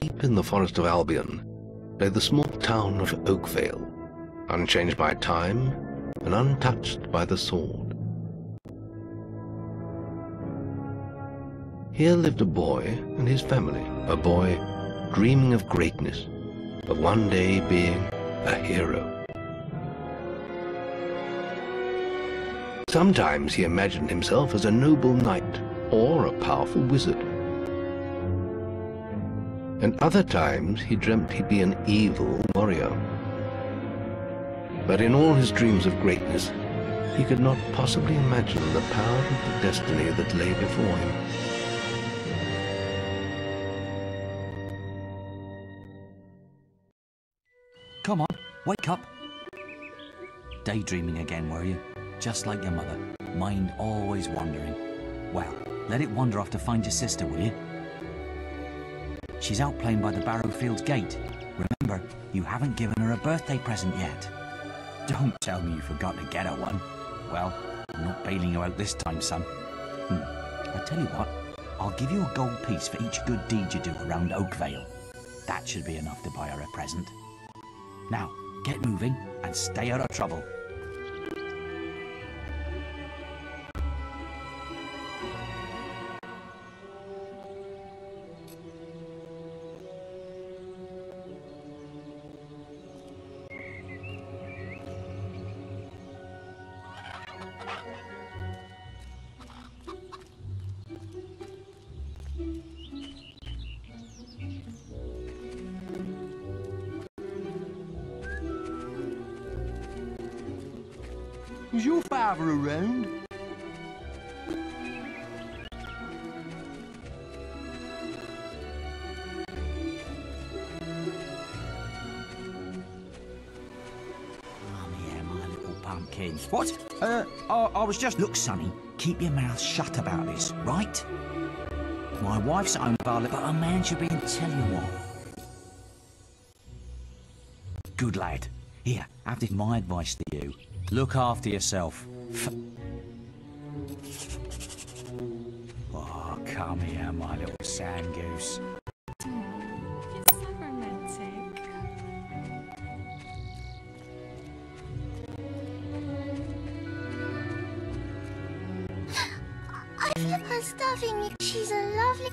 Deep in the forest of Albion lay the small town of Oakvale, unchanged by time and untouched by the sword. Here lived a boy and his family, a boy dreaming of greatness, of one day being a hero. Sometimes he imagined himself as a noble knight or a powerful wizard. And other times he dreamt he'd be an evil warrior. But in all his dreams of greatness, he could not possibly imagine the power of the destiny that lay before him. Come on, wake up. Daydreaming again, were you? Just like your mother, mind always wandering. Well, let it wander off to find your sister, will you? She's out playing by the Barrowfields gate. Remember, you haven't given her a birthday present yet. Don't tell me you forgot to get her one. Well, I'm not bailing you out this time, son. I tell you what, I'll give you a gold piece for each good deed you do around Oakvale. That should be enough to buy her a present. Now, get moving and stay out of trouble. Is your father around? Pumpkins. What? I was just... Look, Sonny, keep your mouth shut about this, right? My wife's at home, Violet, but a man should be... Tell you what. Good lad. Here, have this my advice to you. Look after yourself. Oh, come here, my little sand goose. It's so romantic. I feel her stuffing me. She's a lovely...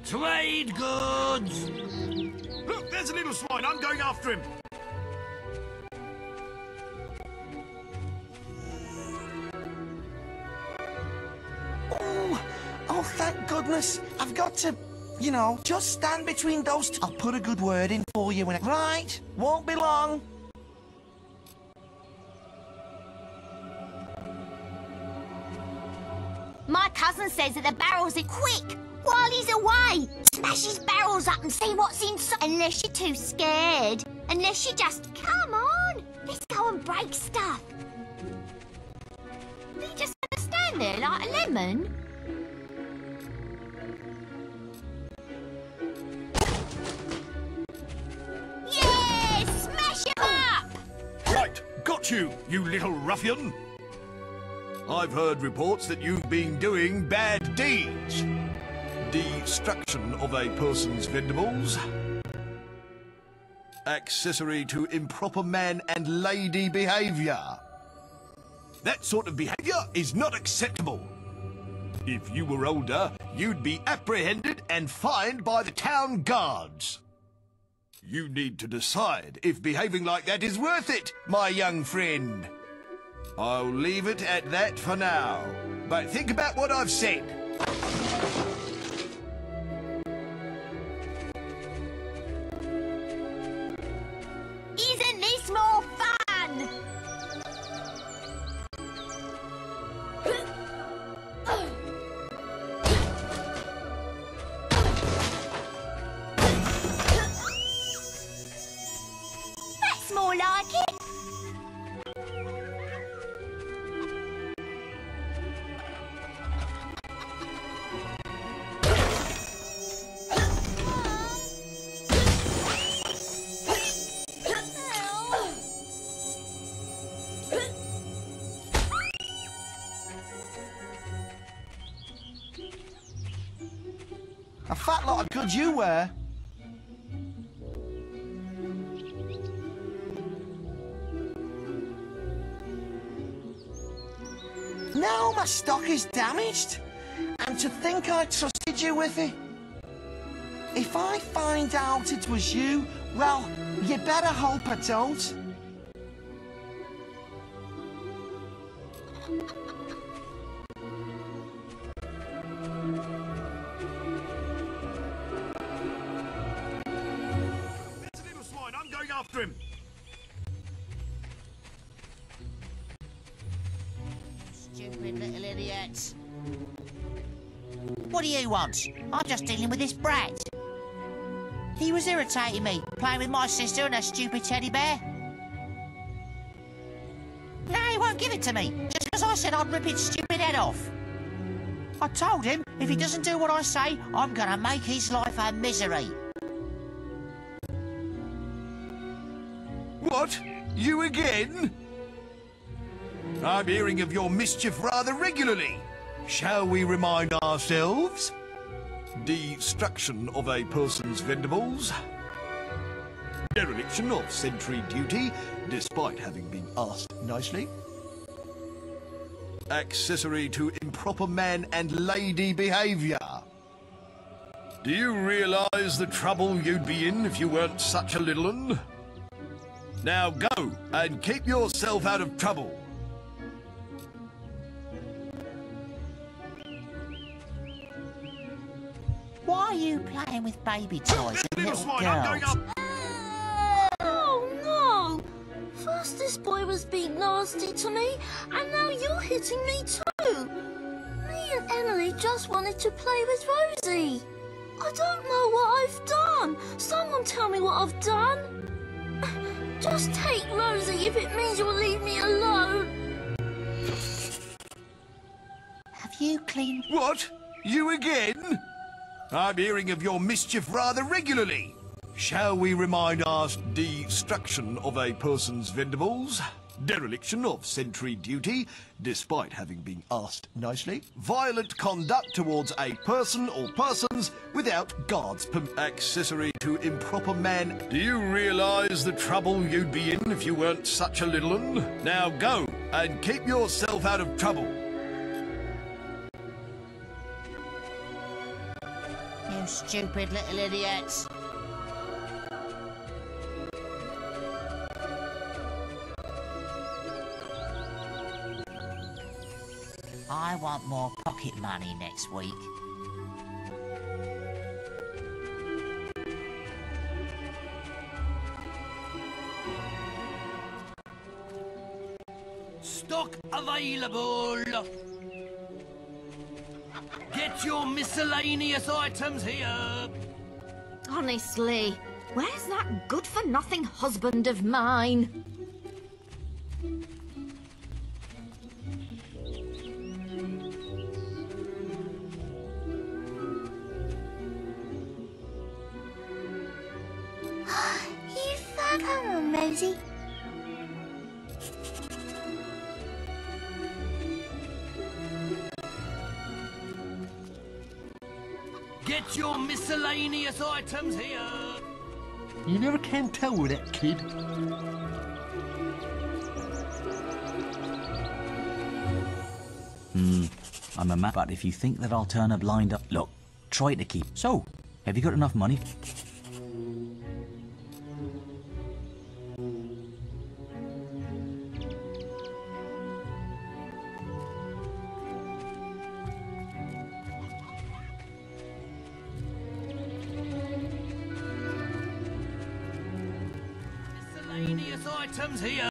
Trade goods! Look, there's a little swine. I'm going after him. Oh, thank goodness. I've got to, you know, just stand between those two. I'll put a good word in for you when it... Right, won't be long. My cousin says that the barrels are quick. While he's away, smash his barrels up and see what's inside. Unless you're too scared. Unless you just... Come on, let's go and break stuff. You just stand there like a lemon. Yeah, smash him up! Right, got you, you little ruffian. I've heard reports that you've been doing bad deeds. Destruction of a person's vendibles. Accessory to improper man and lady behaviour. That sort of behaviour is not acceptable. If you were older, you'd be apprehended and fined by the town guards. You need to decide if behaving like that is worth it, my young friend. I'll leave it at that for now. But think about what I've said. Isn't this more fun? That's more like it. A fat lot of good you were. Now my stock is damaged. And to think I trusted you with it. If I find out it was you, well, you better hope I don't. That's a little swine. I'm going after him. Stupid little idiots. What do you want? I'm just dealing with this brat. He was irritating me, playing with my sister and her stupid teddy bear. Now he won't give it to me, just because I said I'd rip his stupid head off. I told him if he doesn't do what I say, I'm gonna make his life a misery. What? You again? I'm hearing of your mischief rather regularly. Shall we remind ourselves? Destruction of a person's vendibles. Dereliction of sentry duty, despite having been asked nicely. Accessory to improper man and lady behaviour. Do you realise the trouble you'd be in if you weren't such a little un? Now go and keep yourself out of trouble. Why are you playing with baby toys and little swine, I'm going girls? up. Oh, no! First this boy was being nasty to me, and now you're hitting me too. Me and Emily just wanted to play with Rosie. I don't know what I've done. Someone tell me what I've done. Just take Rosie if it means you'll leave me alone. Have you cleaned... What? You again? I'm hearing of your mischief rather regularly. Shall we remind us destruction of a person's vendibles? Dereliction of sentry duty, despite having been asked nicely. Violent conduct towards a person or persons without guards accessory to improper man. Do you realise the trouble you'd be in if you weren't such a little un? Now go and keep yourself out of trouble. You stupid little idiots. I want more pocket money next week. Stock available. Get your miscellaneous items here. Honestly, where's that good-for-nothing husband of mine? You fuck. Come on, Rosie. Get your miscellaneous items here. You never can tell with that kid. I'm a man, but if you think that I'll turn a blind eye... Look, try to keep... So, have you got enough money? Miscellaneous items here.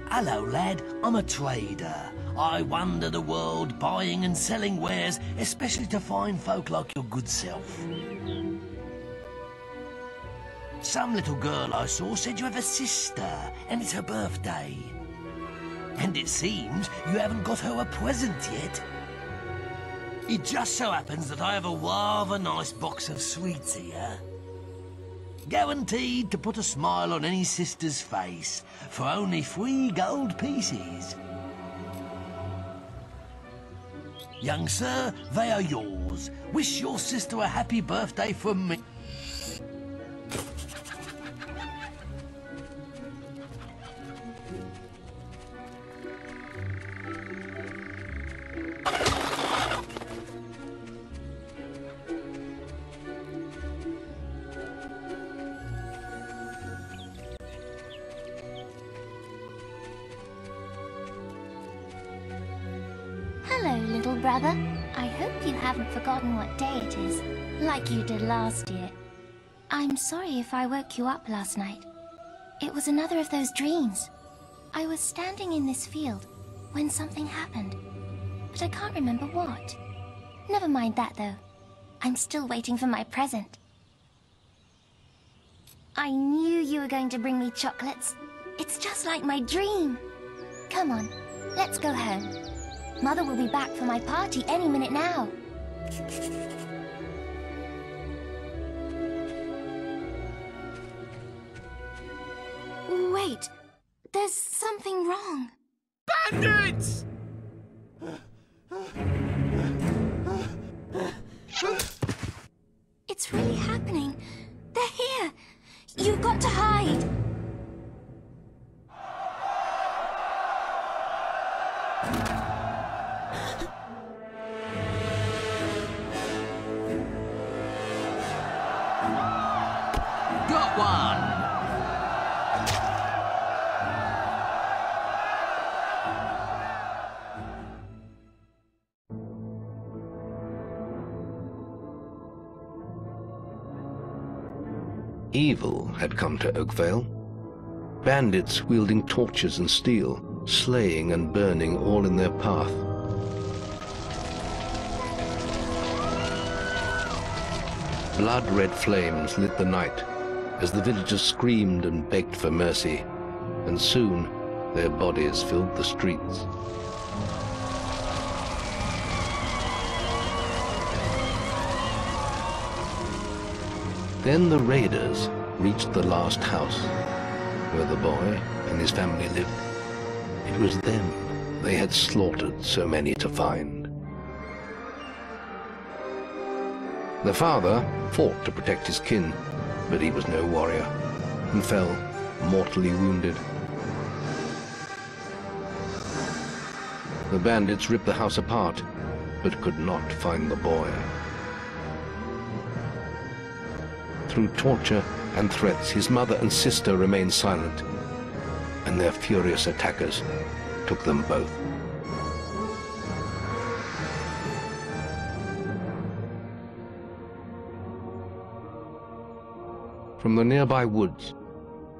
Hello, lad. I'm a trader. I wander the world buying and selling wares, especially to fine folk like your good self. Some little girl I saw said you have a sister, and it's her birthday. And it seems you haven't got her a present yet. It just so happens that I have a rather nice box of sweets here. Guaranteed to put a smile on any sister's face for only 3 gold pieces. Young sir, they are yours. Wish your sister a happy birthday from me. Hello, little brother. I hope you haven't forgotten what day it is, like you did last year. I'm sorry if I woke you up last night. It was another of those dreams. I was standing in this field when something happened, but I can't remember what. Never mind that, though. I'm still waiting for my present. I knew you were going to bring me chocolates. It's just like my dream. Come on, let's go home. Mother will be back for my party any minute now. Wait, there's something wrong. Bandits! It's really happening. They're here. You've got to hide. Got one! Evil had come to Oakvale. Bandits wielding torches and steel, slaying and burning all in their path. Blood-red flames lit the night as the villagers screamed and begged for mercy, and soon their bodies filled the streets. Then the raiders reached the last house, where the boy and his family lived. It was them they had slaughtered so many to find. The father fought to protect his kin, but he was no warrior, and fell mortally wounded. The bandits ripped the house apart, but could not find the boy. Through torture and threats, his mother and sister remained silent, and their furious attackers took them both. From the nearby woods,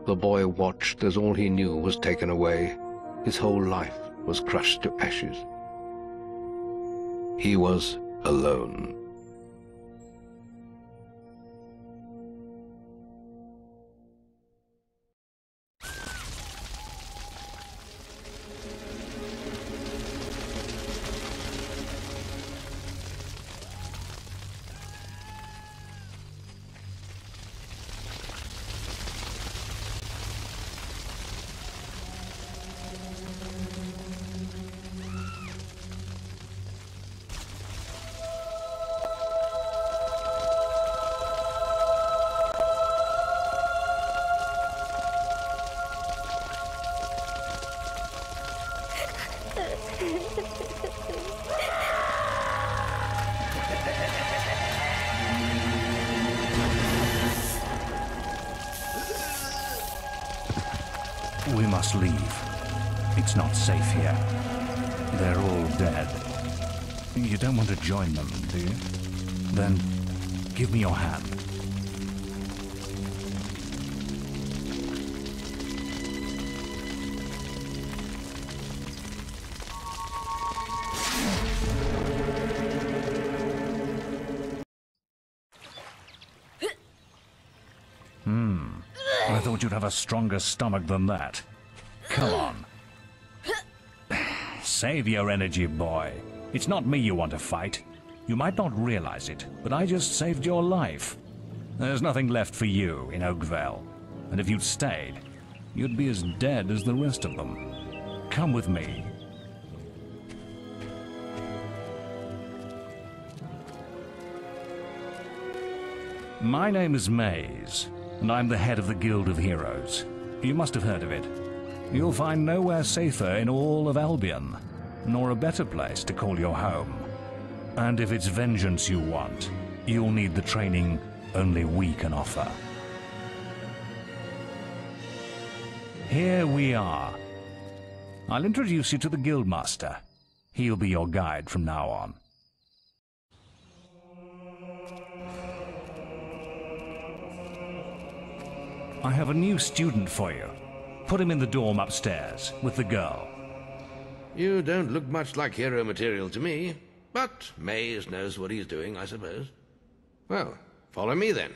the boy watched as all he knew was taken away. His whole life was crushed to ashes. He was alone. We must leave. It's not safe here. They're all dead. You don't want to join them, do you? Then give me your hand. I thought you'd have a stronger stomach than that. Come on. Save your energy, boy. It's not me you want to fight. You might not realize it, but I just saved your life. There's nothing left for you in Oakvale. And if you'd stayed, you'd be as dead as the rest of them. Come with me. My name is Maze, and I'm the head of the Guild of Heroes. You must have heard of it. You'll find nowhere safer in all of Albion, nor a better place to call your home. And if it's vengeance you want, you'll need the training only we can offer. Here we are. I'll introduce you to the Guildmaster. He'll be your guide from now on. I have a new student for you. Put him in the dorm upstairs, with the girl. You don't look much like hero material to me, but Maze knows what he's doing, I suppose. Well, follow me then.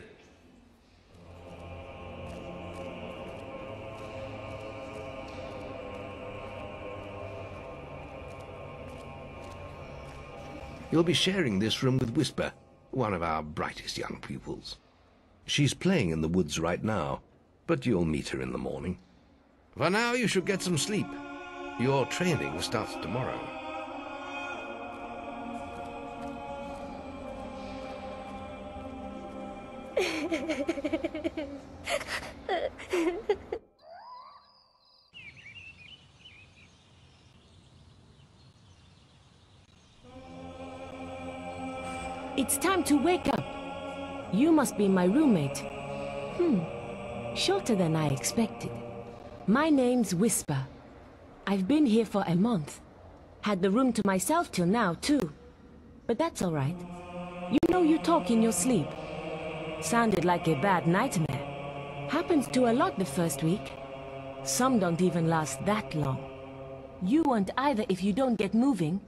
You'll be sharing this room with Whisper, one of our brightest young pupils. She's playing in the woods right now, but you'll meet her in the morning. For now, you should get some sleep. Your training starts tomorrow. It's time to wake up. You must be my roommate. Shorter than I expected. My name's Whisper. I've been here for a month. Had the room to myself till now, too. But that's all right. You know you talk in your sleep. Sounded like a bad nightmare. Happens to a lot the first week. Some don't even last that long. You won't either if you don't get moving.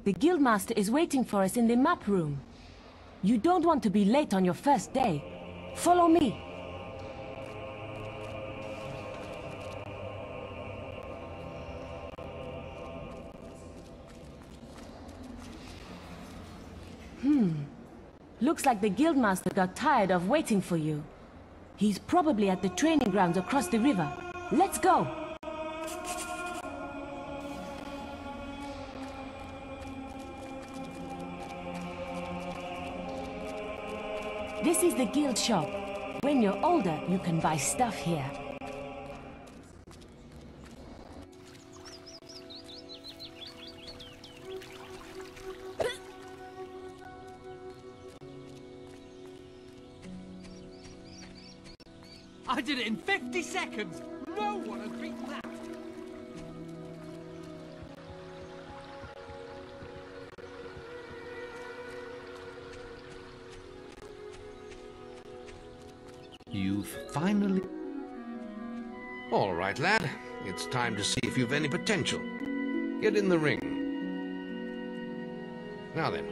The Guildmaster is waiting for us in the map room. You don't want to be late on your first day. Follow me. Looks like the Guildmaster got tired of waiting for you. He's probably at the training grounds across the river. Let's go! This is the guild shop. When you're older, you can buy stuff here. I did it in 50 seconds! No one has beaten that! You've finally... All right, lad. It's time to see if you've any potential. Get in the ring. Now then,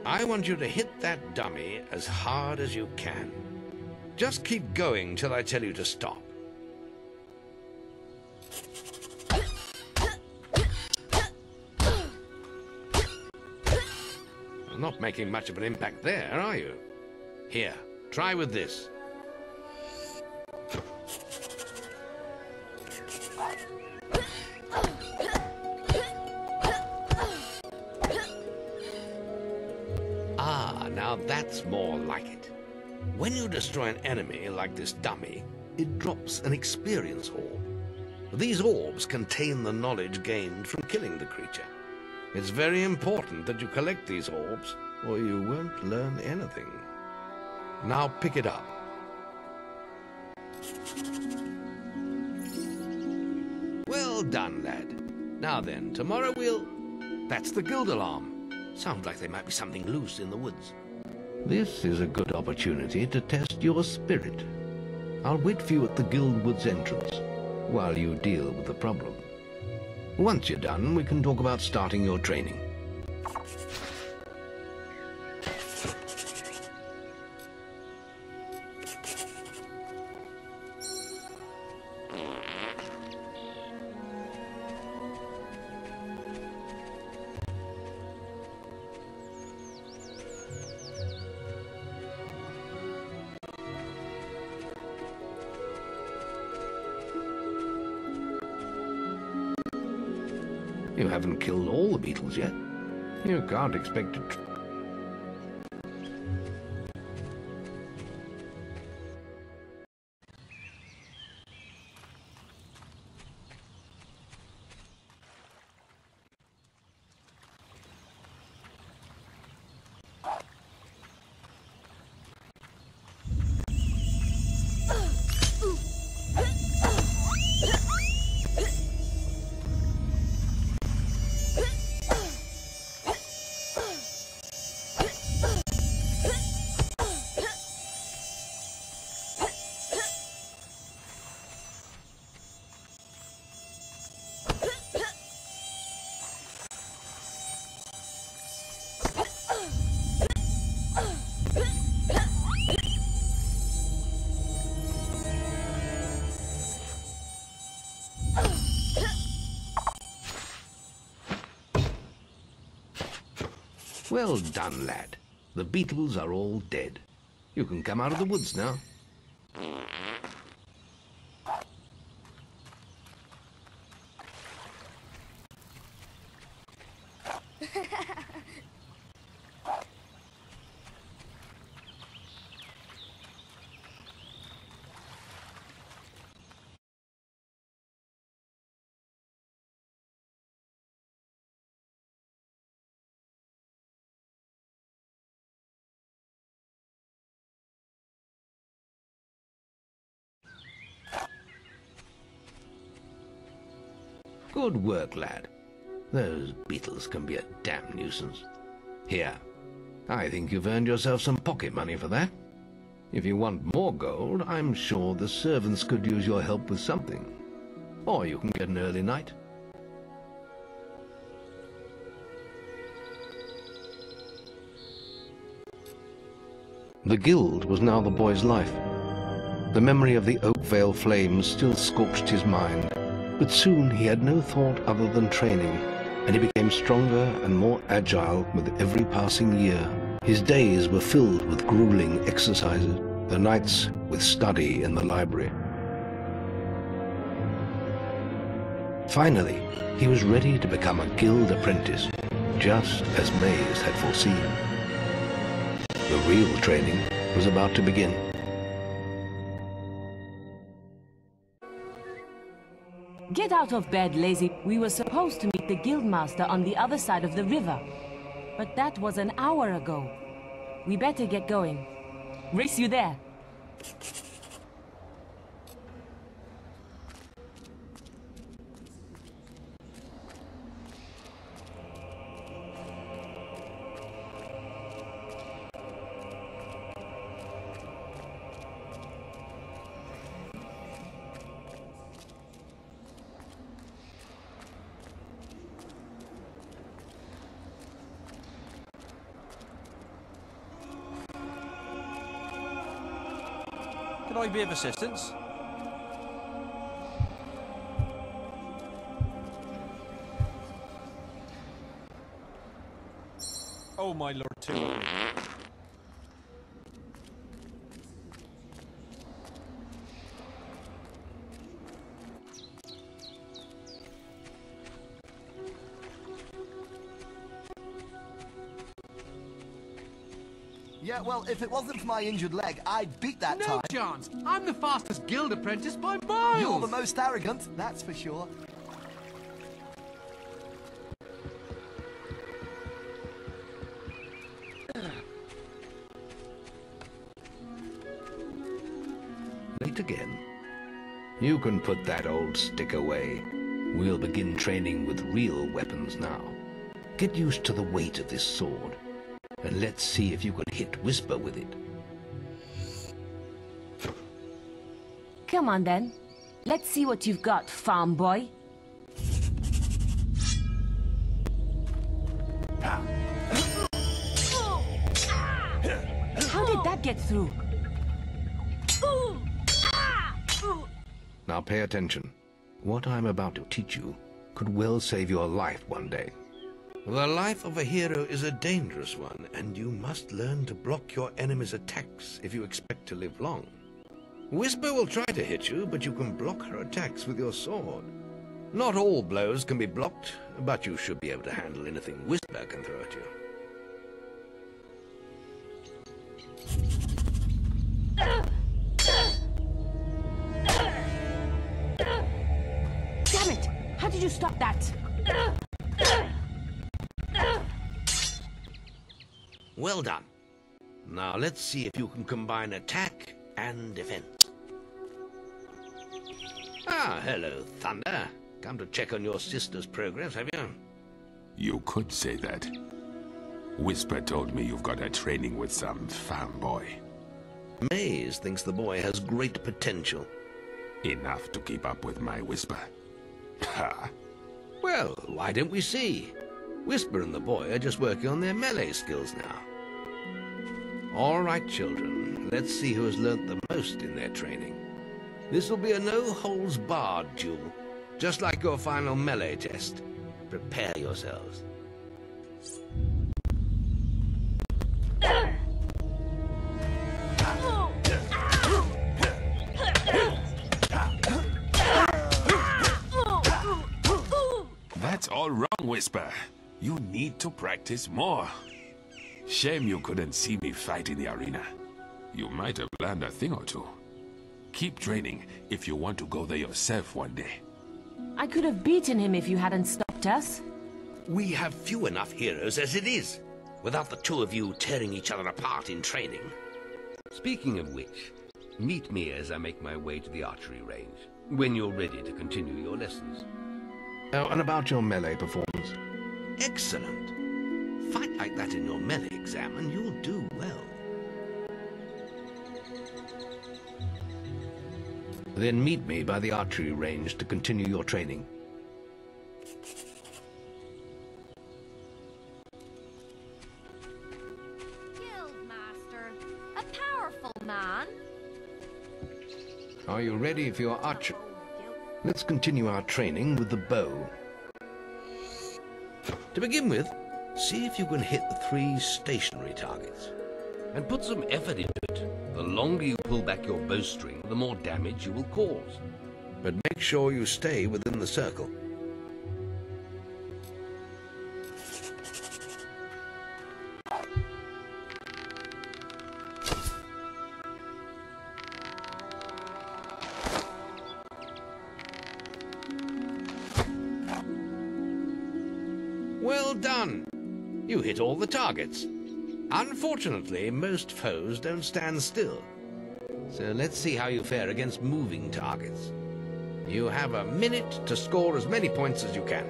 I want you to hit that dummy as hard as you can. Just keep going till I tell you to stop. You're not making much of an impact there, are you? Here, try with this. Ah, now that's more like it. When you destroy an enemy like this dummy, it drops an experience orb. These orbs contain the knowledge gained from killing the creature. It's very important that you collect these orbs, or you won't learn anything. Now pick it up. Well done, lad. Now then, tomorrow we'll... That's the guild alarm. Sounds like there might be something loose in the woods. This is a good opportunity to test your spirit. I'll wait for you at the guild woods entrance, while you deal with the problem. Once you're done, we can talk about starting your training. You haven't killed all the beetles yet. You can't expect to... Well done, lad. The beetles are all dead. You can come out of the woods now. Good work, lad. Those beetles can be a damn nuisance. Here, I think you've earned yourself some pocket money for that. If you want more gold, I'm sure the servants could use your help with something. Or you can get an early night. The guild was now the boy's life. The memory of the Oakvale flames still scorched his mind, but soon he had no thought other than training, and he became stronger and more agile with every passing year. His days were filled with grueling exercises, the nights with study in the library. Finally, he was ready to become a guild apprentice, just as Maze had foreseen. The real training was about to begin. Get out of bed, lazy. We were supposed to meet the guildmaster on the other side of the river. But that was an hour ago. We better get going. Race you there. Can I be of assistance? Oh my lord, too. Yeah, well, if it wasn't for my injured leg, I'd beat that time. No chance! I'm the fastest guild apprentice by miles! You're the most arrogant, that's for sure. Late again? You can put that old stick away. We'll begin training with real weapons now. Get used to the weight of this sword. And let's see if you can hit Whisper with it. Come on then. Let's see what you've got, farm boy. How did that get through? Now pay attention. What I'm about to teach you could well save your life one day. The life of a hero is a dangerous one, and you must learn to block your enemy's attacks if you expect to live long. Whisper will try to hit you, but you can block her attacks with your sword. Not all blows can be blocked, but you should be able to handle anything Whisper can throw at you. Damn it! How did you stop that? Well done. Now let's see if you can combine attack and defense. Ah, hello, Thunder. Come to check on your sister's progress, have you? You could say that. Whisper told me you've got her training with some farm boy. Maze thinks the boy has great potential. Enough to keep up with my Whisper. Ha! Well, why don't we see? Whisper and the boy are just working on their melee skills now. All right, children, let's see who has learnt the most in their training. This will be a no-holds-barred duel, just like your final melee test. Prepare yourselves. all wrong, Whisper. You need to practice more. Shame you couldn't see me fight in the arena. You might have learned a thing or two. Keep training if you want to go there yourself one day. I could have beaten him if you hadn't stopped us. We have few enough heroes as it is, without the two of you tearing each other apart in training. Speaking of which, meet me as I make my way to the archery range, when you're ready to continue your lessons. Oh, and about your melee performance? Excellent. Fight like that in your melee exam and you'll do well. Then meet me by the archery range to continue your training. Guildmaster, a powerful man. Are you ready for your archer? Let's continue our training with the bow. To begin with, see if you can hit the 3 stationary targets. And put some effort into it. The longer you pull back your bowstring, the more damage you will cause. But make sure you stay within the circle. Well done! You hit all the targets. Unfortunately, most foes don't stand still. So let's see how you fare against moving targets. You have a minute to score as many points as you can.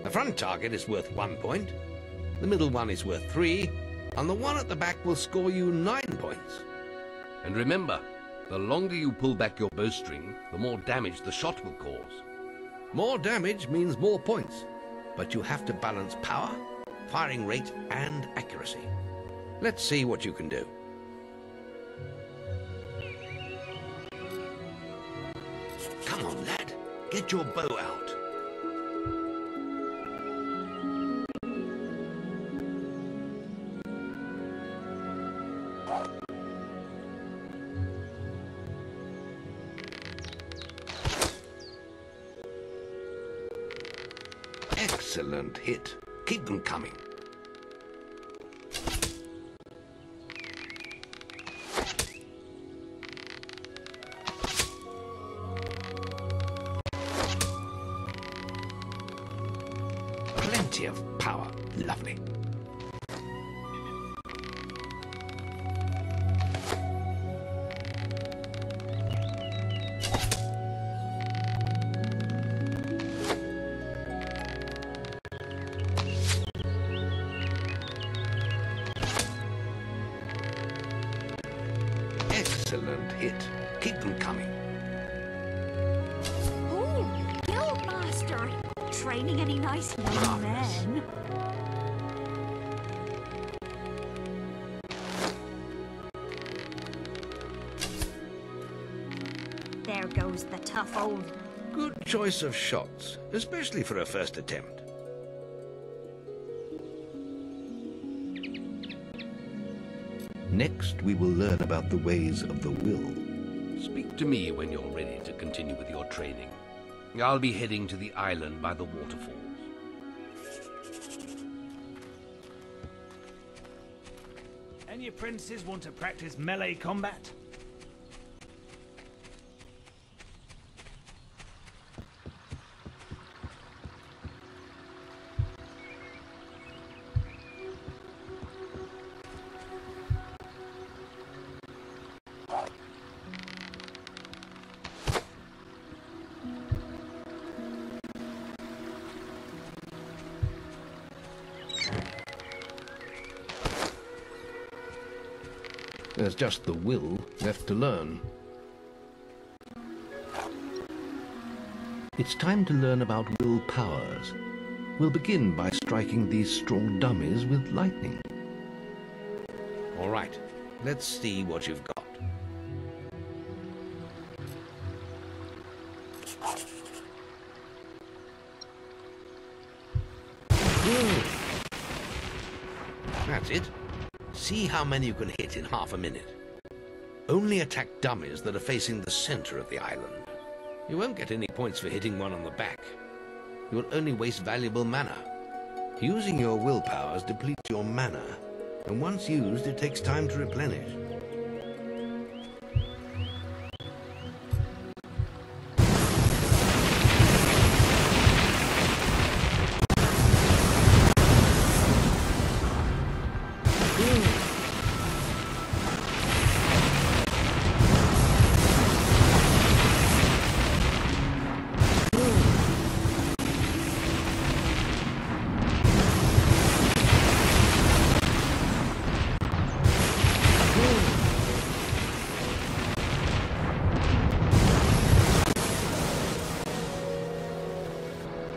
The front target is worth 1 point, the middle one is worth 3, and the one at the back will score you 9 points. And remember, the longer you pull back your bowstring, the more damage the shot will cause. More damage means more points, but you have to balance power, firing rate, and accuracy. Let's see what you can do. Come on, lad. Get your bow out. Excellent hit. Keep them coming. Plenty of power. Lovely. Excellent hit. Keep them coming. Oh, Guildmaster! Training any nice young men? There goes the tough old... Good choice of shots, especially for a first attempt. Next, we will learn about the ways of the will. Speak to me when you're ready to continue with your training. I'll be heading to the island by the waterfalls. Any apprentices want to practice melee combat? There's just the will left to learn. It's time to learn about will powers. We'll begin by striking these straw dummies with lightning. All right, let's see what you've got. That's it. See how many you can hit in half a minute. Only attack dummies that are facing the center of the island. You won't get any points for hitting one on the back. You'll only waste valuable mana. Using your willpowers depletes your mana, and once used, it takes time to replenish.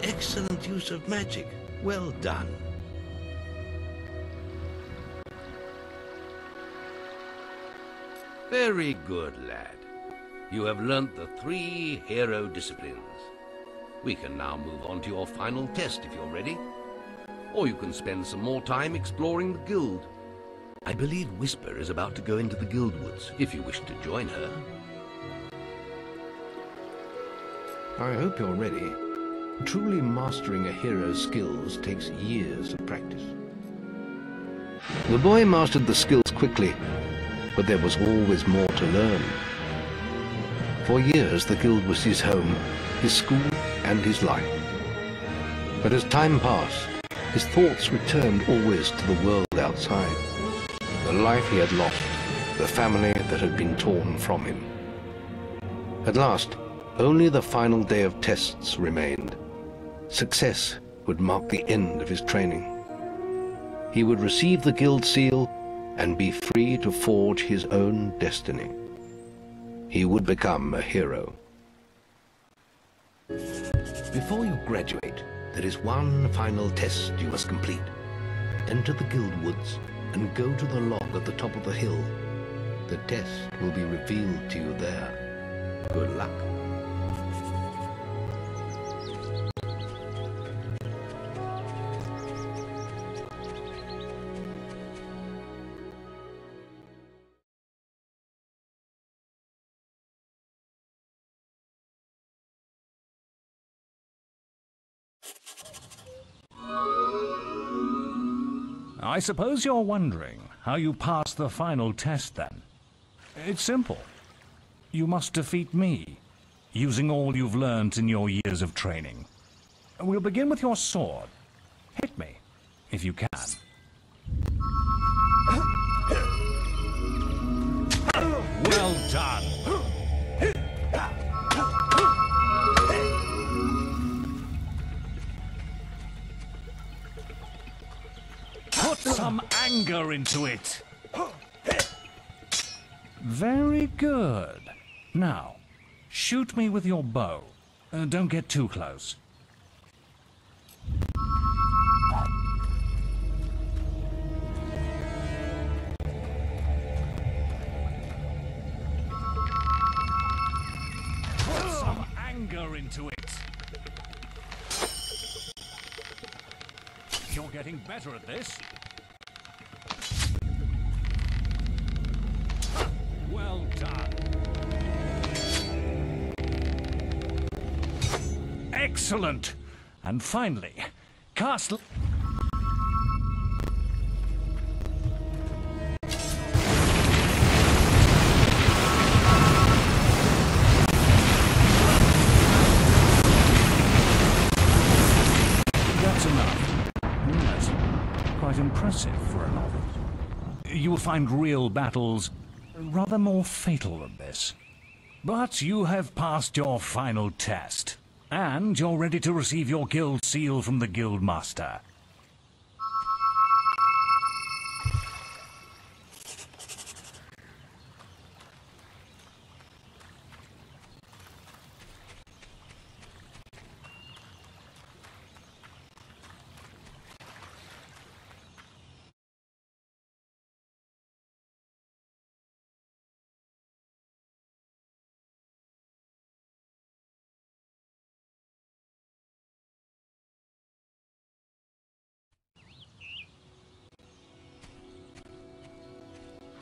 Excellent use of magic. Well done. Very good, lad. You have learnt the 3 hero disciplines. We can now move on to your final test if you're ready. Or you can spend some more time exploring the guild. I believe Whisper is about to go into the guild woods, if you wish to join her. I hope you're ready. Truly mastering a hero's skills takes years of practice. The boy mastered the skills quickly, but there was always more to learn. For years, the guild was his home, his school, and his life. But as time passed, his thoughts returned always to the world outside. The life he had lost, the family that had been torn from him. At last, only the final day of tests remained. Success would mark the end of his training. He would receive the guild seal and be free to forge his own destiny. He would become a hero. Before you graduate, there is one final test you must complete. Enter the guild woods and go to the log at the top of the hill. The test will be revealed to you there. Good luck. I suppose you're wondering how you pass the final test, then. It's simple. You must defeat me, using all you've learned in your years of training. We'll begin with your sword. Hit me, if you can. Well done. Put some anger into it. Very good. Now, shoot me with your bow. Don't get too close. Put some anger into it. You're getting better at this. Well done. Excellent. And finally, cast... That's enough. That's quite impressive for a novice. You will find real battles rather more fatal than this. But you have passed your final test, and you're ready to receive your guild seal from the guild master.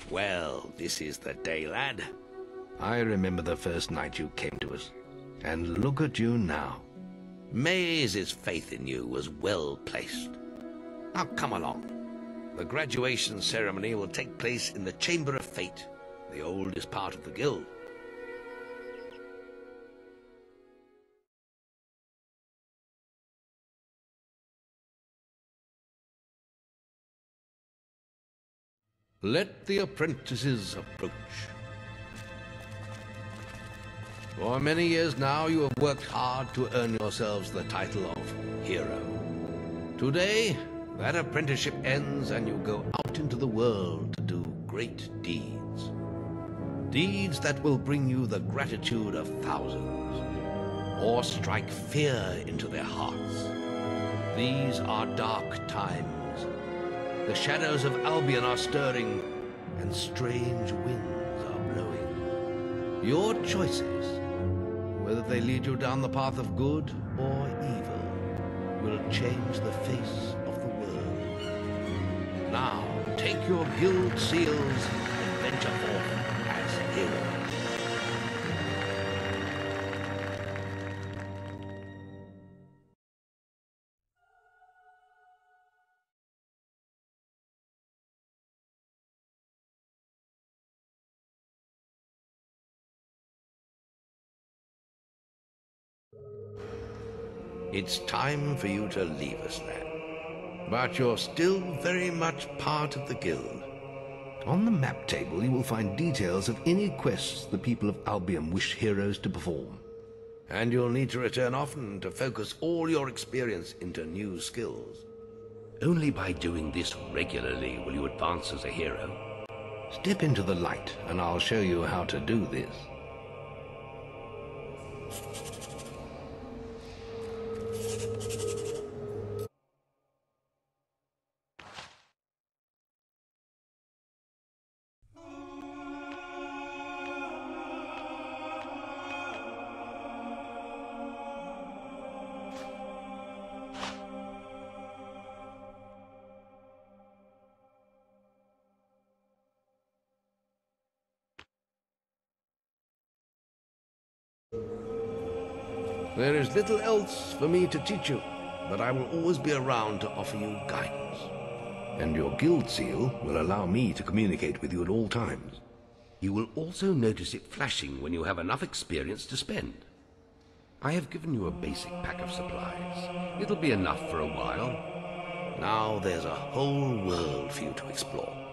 Well, this is the day, lad. I remember the first night you came to us. And look at you now. Maze's faith in you was well placed. Now come along. The graduation ceremony will take place in the Chamber of Fate, the oldest part of the guild. Let the apprentices approach. For many years now you have worked hard to earn yourselves the title of hero. Today, that apprenticeship ends and you go out into the world to do great deeds. Deeds that will bring you the gratitude of thousands, or strike fear into their hearts. These are dark times. The shadows of Albion are stirring, and strange winds are blowing. Your choices, whether they lead you down the path of good or evil, will change the face of the world. Now, take your guild seals and venture forth as heroes. It's time for you to leave us then. But you're still very much part of the guild. On the map table you will find details of any quests the people of Albion wish heroes to perform. And you'll need to return often to focus all your experience into new skills. Only by doing this regularly will you advance as a hero. Step into the light and I'll show you how to do this. There is little else for me to teach you, but I will always be around to offer you guidance. And your guild seal will allow me to communicate with you at all times. You will also notice it flashing when you have enough experience to spend. I have given you a basic pack of supplies. It'll be enough for a while. Now there's a whole world for you to explore.